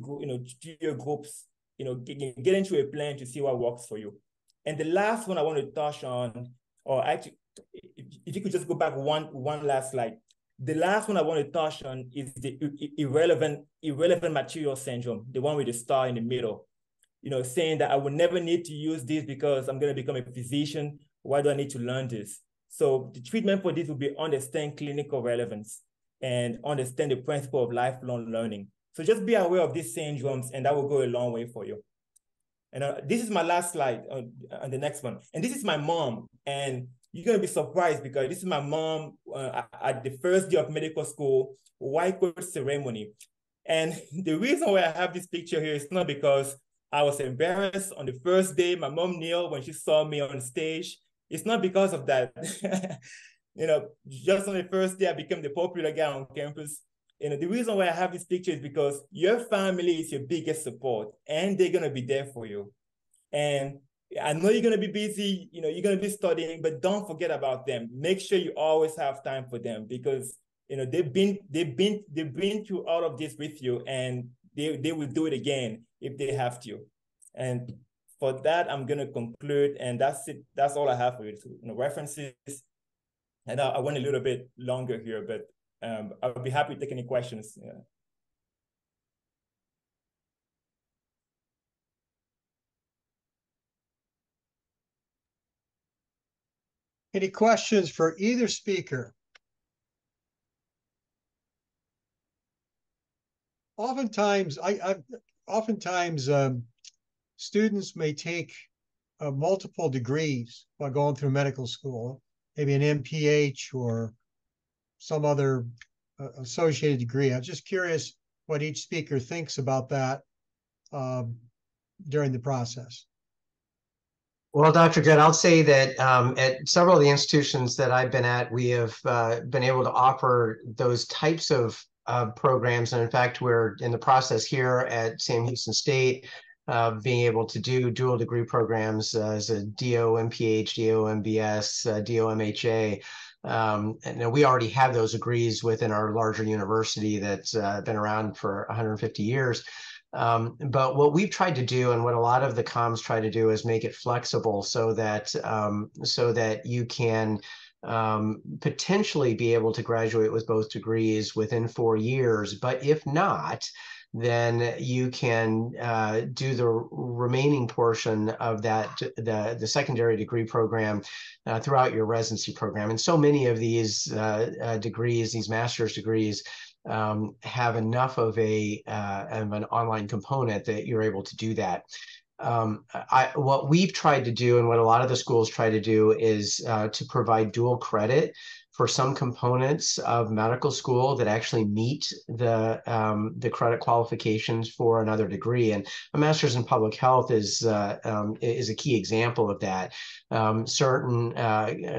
your groups, get into a plan to see what works for you. And the last one I want to touch on, or actually, if you could just go back one last slide. The last one I want to touch on is the irrelevant material syndrome, the one with the star in the middle. Saying that I will never need to use this because I'm going to become a physician. Why do I need to learn this? So the treatment for this will be understand clinical relevance and understand the principle of lifelong learning. So just be aware of these syndromes, and that will go a long way for you. And this is my last slide on the next one. And this is my mom. And you're going to be surprised because this is my mom at the first day of medical school, white coat ceremony. And the reason why I have this picture here is not because I was embarrassed on the first day. My mom kneeled when she saw me on stage. It's not because of that. Just on the first day, I became the popular guy on campus. the reason why I have this picture is because your family is your biggest support, and they're gonna be there for you. And I know you're gonna be busy, you're gonna be studying, but don't forget about them. Make sure you always have time for them, because they've been through all of this with you, and they will do it again if they have to. And for that, I'm gonna conclude, and that's it. That's all I have for you. References. And I went a little bit longer here, but I'll be happy to take any questions. Yeah. Any questions for either speaker? Oftentimes, students may take multiple degrees while going through medical school, maybe an MPH or some other associated degree. I'm just curious what each speaker thinks about that during the process. Well, Dr. Judd, I'll say that at several of the institutions that I've been at, we have been able to offer those types of programs. And in fact, we're in the process here at Sam Houston State being able to do dual degree programs as a DO MPH, DO MBS, DO MHA. And we already have those degrees within our larger university that's been around for 150 years. But what we've tried to do, and what a lot of the comms try to do, is make it flexible so that you can potentially be able to graduate with both degrees within 4 years. But if not, then you can do the remaining portion of that, the secondary degree program throughout your residency program. And so many of these degrees, these master's degrees, have enough of an online component that you're able to do that. What we've tried to do, and what a lot of the schools try to do, is to provide dual credit for some components of medical school that actually meet the credit qualifications for another degree. And a master's in public health is a key example of that. Certain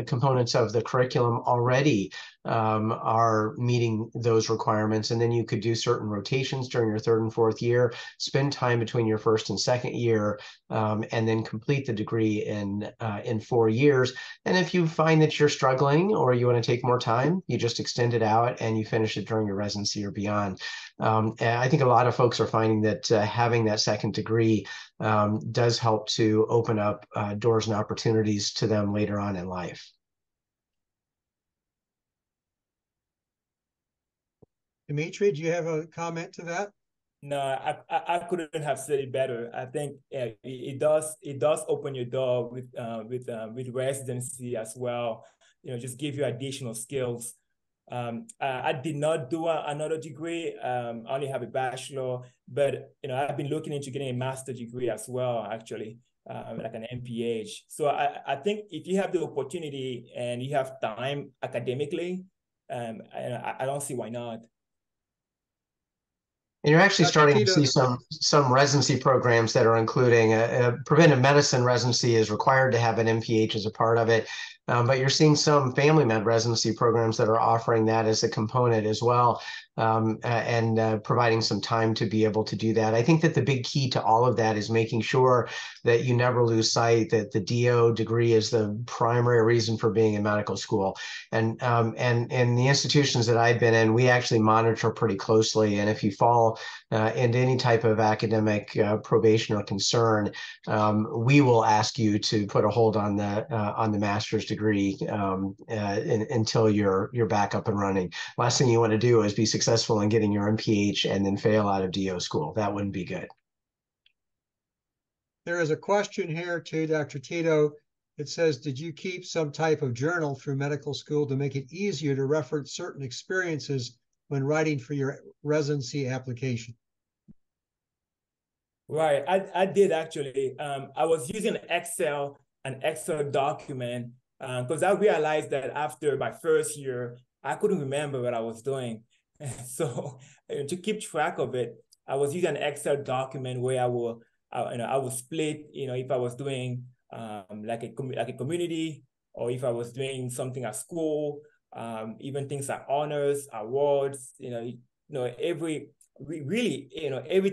components of the curriculum already are meeting those requirements, and then you could do certain rotations during your 3rd and 4th year, spend time between your 1st and 2nd year, and then complete the degree in 4 years. And if you find that you're struggling or you want to take more time, you just extend it out and you finish it during your residency or beyond. And I think a lot of folks are finding that having that 2nd degree does help to open up doors and opportunities to them later on in life. Dimitri, do you have a comment to that? No, I couldn't have said it better. I think it does open your door with residency as well. Just give you additional skills. I did not do another degree. I only have a bachelor, but I've been looking into getting a master's degree as well, actually, like an MPH. So I think if you have the opportunity and you have time academically, I don't see why not. And you're actually starting to see some residency programs that are including a preventive medicine residency is required to have an MPH as a part of it. But you're seeing some family med residency programs that are offering that as a component as well, and providing some time to be able to do that. I think that the big key to all of that is making sure that you never lose sight that the DO degree is the primary reason for being in medical school. And the institutions that I've been in, we actually monitor pretty closely. And if you fall into any type of academic probation or concern, we will ask you to put a hold on the master's degree until you're back up and running. Last thing you want to do is be successful in getting your MPH and then fail out of DO school. That wouldn't be good. There is a question here to Dr. Tito. It says, did you keep some type of journal through medical school to make it easier to reference certain experiences when writing for your residency application? Right, I did actually. I was using an Excel document, because I realized that after my first year, I couldn't remember what I was doing. So to keep track of it, I was using an Excel document where I would split, if I was doing like a community, or if I was doing something at school, even things like honors, awards, every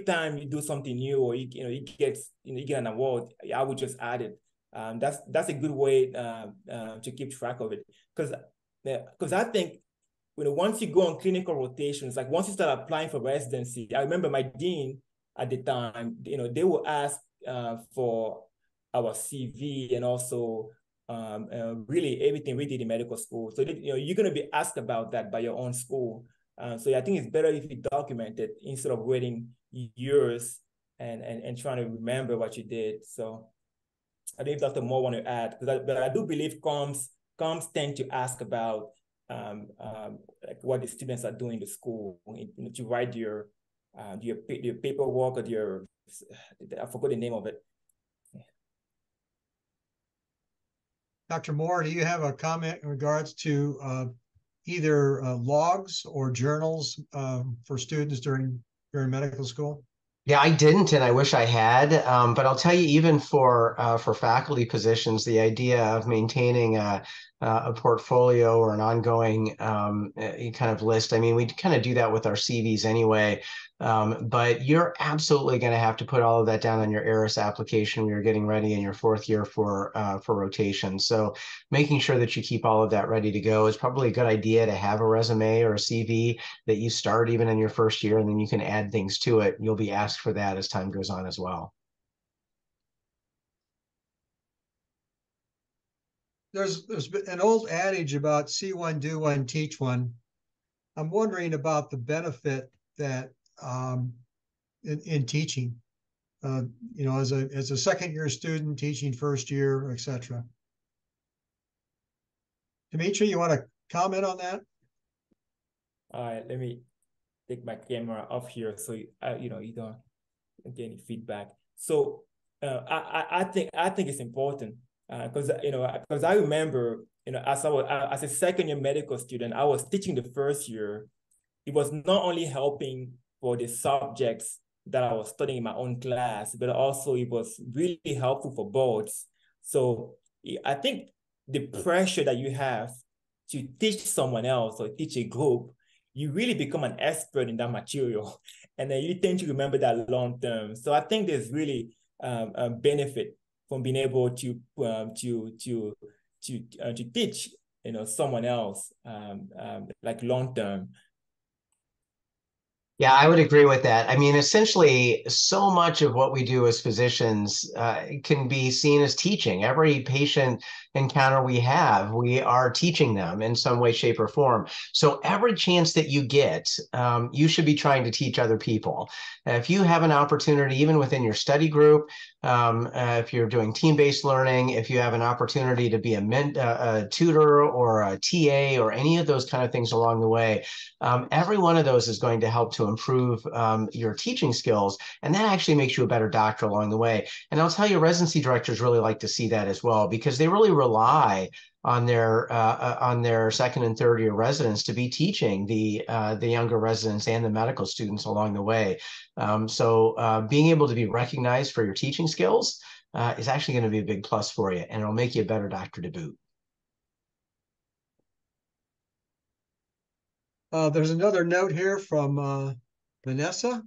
time you do something new or you get an award, I would just add it. That's a good way to keep track of it, because I think once you go on clinical rotations, like once you start applying for residency, I remember my dean at the time, they will ask for our CV and also really everything we did in medical school. So you're going to be asked about that by your own school. So I think it's better if you document it instead of waiting years and trying to remember what you did. So I don't know if Dr. Moore want to add, but I do believe comms tend to ask about like what the students are doing in the school, to write your paperwork or I forgot the name of it. Dr. Moore, do you have a comment in regards to either logs or journals for students during medical school? Yeah, I didn't, and I wish I had. But I'll tell you, even for faculty positions, the idea of maintaining a portfolio or an ongoing kind of list. I mean, we kind of do that with our CVs anyway. But you're absolutely going to have to put all of that down on your ARIS application when you're getting ready in your 4th year for rotation. So making sure that you keep all of that ready to go is probably a good idea, to have a resume or a CV that you start even in your 1st year, and then you can add things to it. You'll be asked for that as time goes on as well. There's been an old adage about see one, do one, teach one. I'm wondering about the benefit that in teaching, as a 2nd year student teaching 1st year, etc. Dimitri, you want to comment on that? All right, let me take my camera off here so you don't get any feedback. So I think it's important because I remember as a 2nd year medical student, I was teaching the 1st year. It was not only helping for the subjects that I was studying in my own class, but also it was really helpful for boards. So I think the pressure that you have to teach someone else or teach a group, you really become an expert in that material, and then you tend to remember that long term. So I think there's really a benefit from being able to teach someone else like long term. Yeah, I would agree with that. I mean, essentially, so much of what we do as physicians can be seen as teaching. Every patient encounter we have, we are teaching them in some way, shape, or form. So every chance that you get, you should be trying to teach other people. If you have an opportunity, even within your study group, if you're doing team-based learning, if you have an opportunity to be a tutor or a TA or any of those kind of things along the way, every one of those is going to help to improve your teaching skills, and that actually makes you a better doctor along the way. And I'll tell you, residency directors really like to see that as well, because they really rely on their 2nd and 3rd year residents to be teaching the younger residents and the medical students along the way. So being able to be recognized for your teaching skills is actually going to be a big plus for you, and it'll make you a better doctor to boot. There's another note here from Vanessa,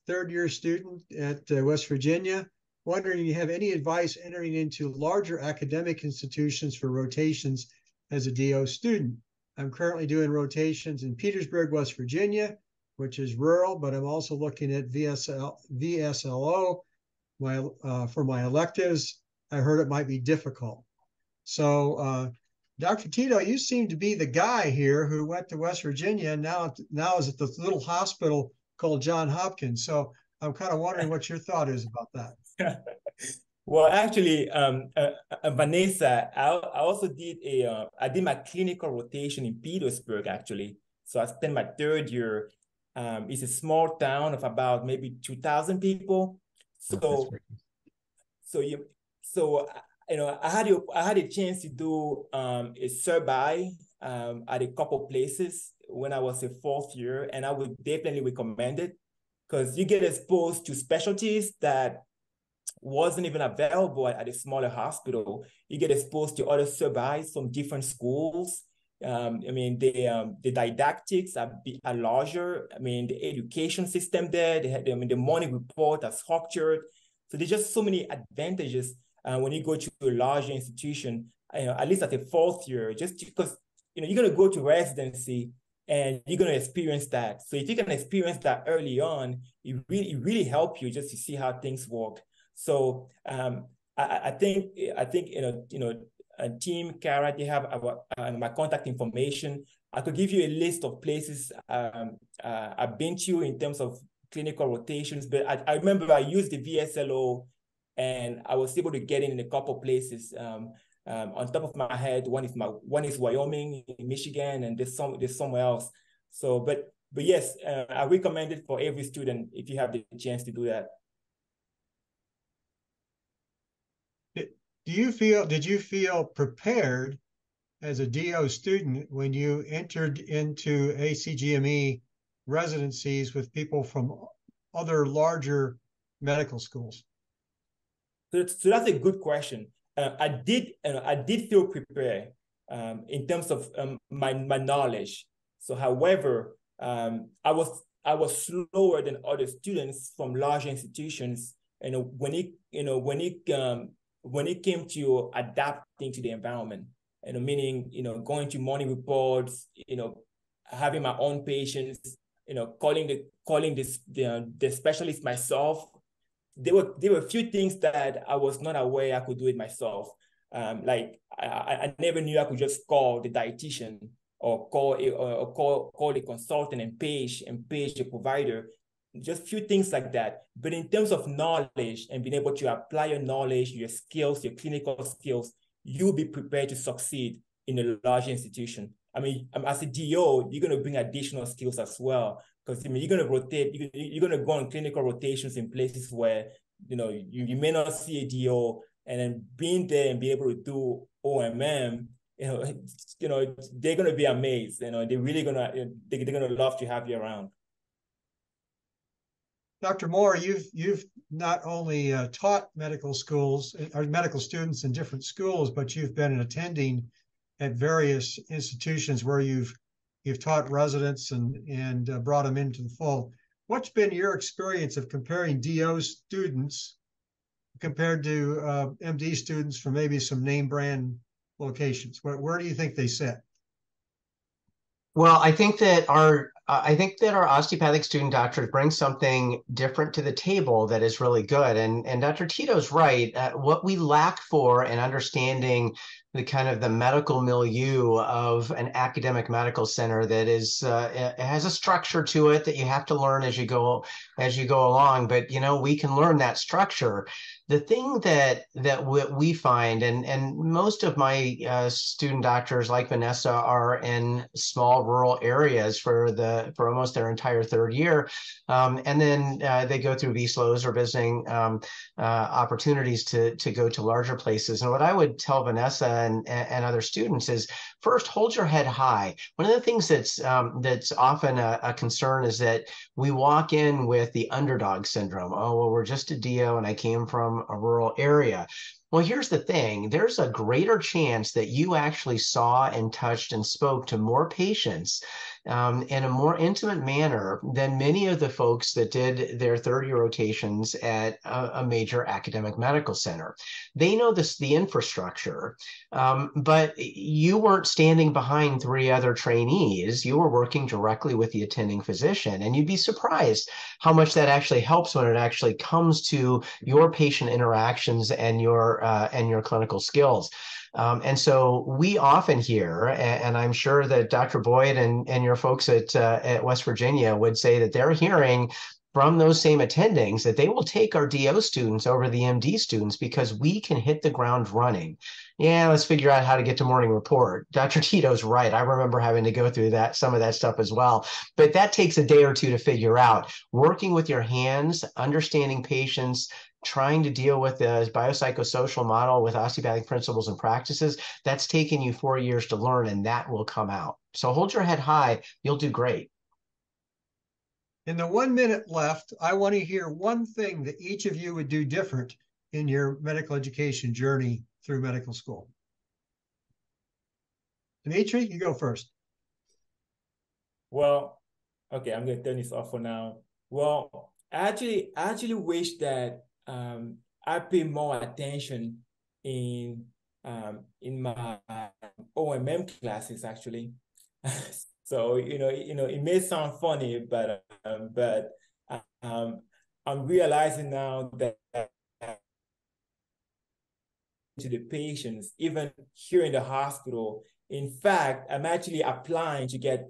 3rd year student at West Virginia, wondering if you have any advice entering into larger academic institutions for rotations as a DO student. I'm currently doing rotations in Petersburg, West Virginia, which is rural, but I'm also looking at VSLO for my electives. I heard it might be difficult. So Dr. Tito, you seem to be the guy here who went to West Virginia and now is at the little hospital called Johns Hopkins. So I'm kind of wondering what your thought is about that. Well, actually, Vanessa, I also did I did my clinical rotation in Petersburg, actually. So I spent my 3rd year. It's a small town of about maybe 2,000 people. So I had a chance to do a survey at a couple places when I was a 4th year, and I would definitely recommend it because you get exposed to specialties that wasn't even available at a smaller hospital. You get exposed to other surveys from different schools, I mean, the didactics are larger. I mean, the education system there, I mean, the morning report are structured. So there's just so many advantages when you go to a larger institution, at least at the fourth year, just because, you're going to go to residency and you're going to experience that. So if you can experience that early on, it really helps you just to see how things work. So I think Team Kara, they have my contact information. I could give you a list of places I've been to in terms of clinical rotations, but I remember I used the VSLO and I was able to get in a couple places. On top of my head, one is Wyoming, Michigan, and there's somewhere else. So, but yes, I recommend it for every student if you have the chance to do that. Did you feel prepared as a DO student when you entered into ACGME residencies with people from other larger medical schools? So that's a good question. I did feel prepared in terms of my knowledge. So, however, I was slower than other students from large institutions. When it came to adapting to the environment, meaning going to morning reports, having my own patients, calling the specialist myself. There were a few things that I was not aware I could do it myself. Like I never knew I could just call the dietitian or call the consultant and page the provider. Just a few things like that. But in terms of knowledge and being able to apply your knowledge, your skills, your clinical skills, you'll be prepared to succeed in a large institution. I mean, as a DO, you're going to bring additional skills as well. Because you're going to rotate, you're going to go on clinical rotations in places where, you may not see a DO, and then being there and be able to do OMM, they're going to be amazed. They're really going to love to have you around. Dr. Moore, you've not only taught medical schools or medical students in different schools, but you've been an attending at various institutions where you've taught residents and brought them into the fold. What's been your experience of comparing DO students compared to MD students from maybe some name brand locations? Where do you think they sit? Well, I think that our osteopathic student doctors bring something different to the table that is really good. And Dr. Tito's right. What we lack for in understanding the kind of the medical milieu of an academic medical center that is it has a structure to it that you have to learn as you go along. But we can learn that structure. The thing that we find, and most of my student doctors like Vanessa are in small rural areas for almost their entire third year, and then they go through VSLOs or visiting opportunities to go to larger places. And what I would tell Vanessa and other students is, first, hold your head high. One of the things that's often a concern is that we walk in with the underdog syndrome. Oh, well, we're just a DO and I came from a rural area. Well, here's the thing. There's a greater chance that you actually saw and touched and spoke to more patients in a more intimate manner than many of the folks that did their third-year rotations at a major academic medical center. They know the infrastructure, but you weren't standing behind 3 other trainees. You were working directly with the attending physician, and you'd be surprised how much that actually helps when it actually comes to your patient interactions and your clinical skills. And so we often hear, and I'm sure that Dr. Boyd and your folks at West Virginia would say that they're hearing from those same attendings that they will take our DO students over the MD students because we can hit the ground running. Yeah, let's figure out how to get to morning report. Dr. Tito's right. I remember having to go through some of that stuff as well. But that takes a day or two to figure out. Working with your hands, understanding patients, trying to deal with the biopsychosocial model with osteopathic principles and practices, that's taken you 4 years to learn, and that will come out. So hold your head high. You'll do great. In the 1 minute left, I want to hear one thing that each of you would do different in your medical education journey through medical school. Dimitri, you go first. Well, okay, I'm gonna turn this off for now. Well, I actually wish that I pay more attention in my OMM classes actually. So it may sound funny, but um, I'm realizing now that to the patients, even here in the hospital. In fact, I'm actually applying to get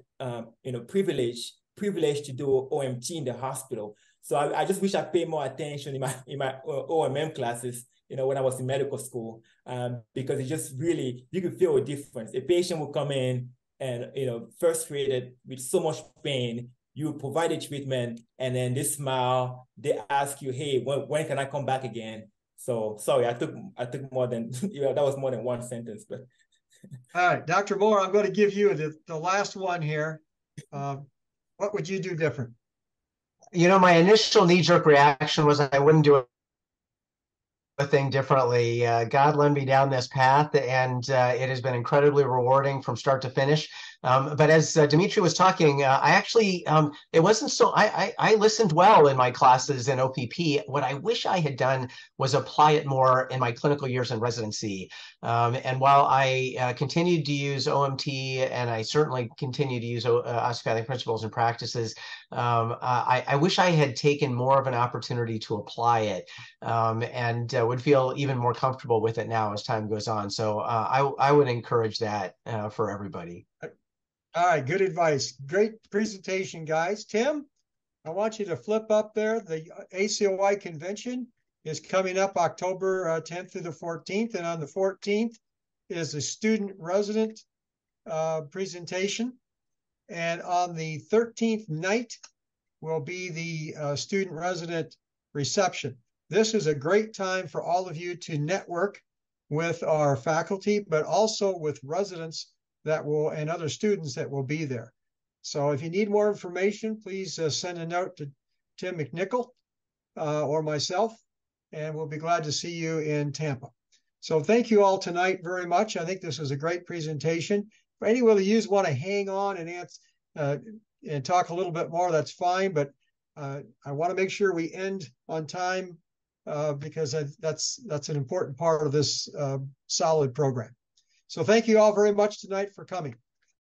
privilege to do OMT in the hospital. So I just wish I paid more attention in my OMM classes, when I was in medical school, because it just really, you could feel a difference. A patient will come in and frustrated with so much pain. You provide a treatment, and then they smile. They ask you, "Hey, when can I come back again?" So sorry, I took more than that was more than one sentence, but. All right, Dr. Moore, I'm going to give you the last one here. What would you do different? My initial knee-jerk reaction was I wouldn't do a thing differently. God led me down this path, and it has been incredibly rewarding from start to finish. But as Dimitri was talking, I actually, it wasn't so, I listened well in my classes in OPP. What I wish I had done was apply it more in my clinical years in residency. And while I continued to use OMT, and I certainly continue to use osteopathic principles and practices, I wish I had taken more of an opportunity to apply it, and would feel even more comfortable with it now as time goes on. So I would encourage that for everybody. All right, good advice. Great presentation, guys. Tim, I want you to flip up there. The ACOI convention is coming up October 10th through the 14th. And on the 14th is a student resident presentation. And on the 13th night will be the student resident reception. This is a great time for all of you to network with our faculty, but also with residents and other students that will be there. So if you need more information, please send a note to Tim McNichol or myself, and we'll be glad to see you in Tampa. So thank you all tonight very much. I think this was a great presentation. If any of you want to hang on and answer and talk a little bit more, that's fine. But I want to make sure we end on time because that's an important part of this solid program. So thank you all very much tonight for coming.